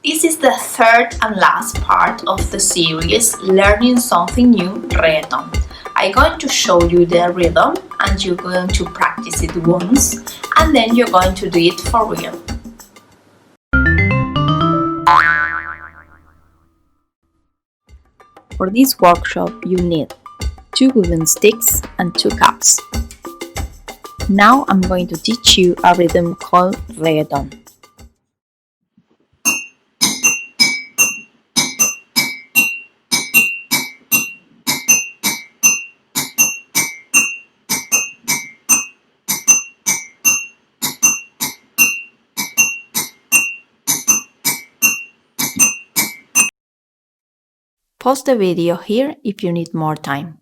This is the third and last part of the series Learning Something New Reggaeton. I'm going to show you the rhythm and you're going to practice it once and then you're going to do it for real. For this workshop you need 2 wooden sticks and 2 cups. Now I'm going to teach you a rhythm called Reggaeton. Pause the video here if you need more time.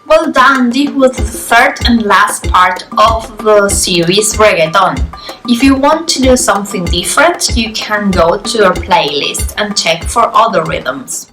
Well done, this was the third and last part of the series Reggaeton. If you want to do something different, you can go to our playlist and check for other rhythms.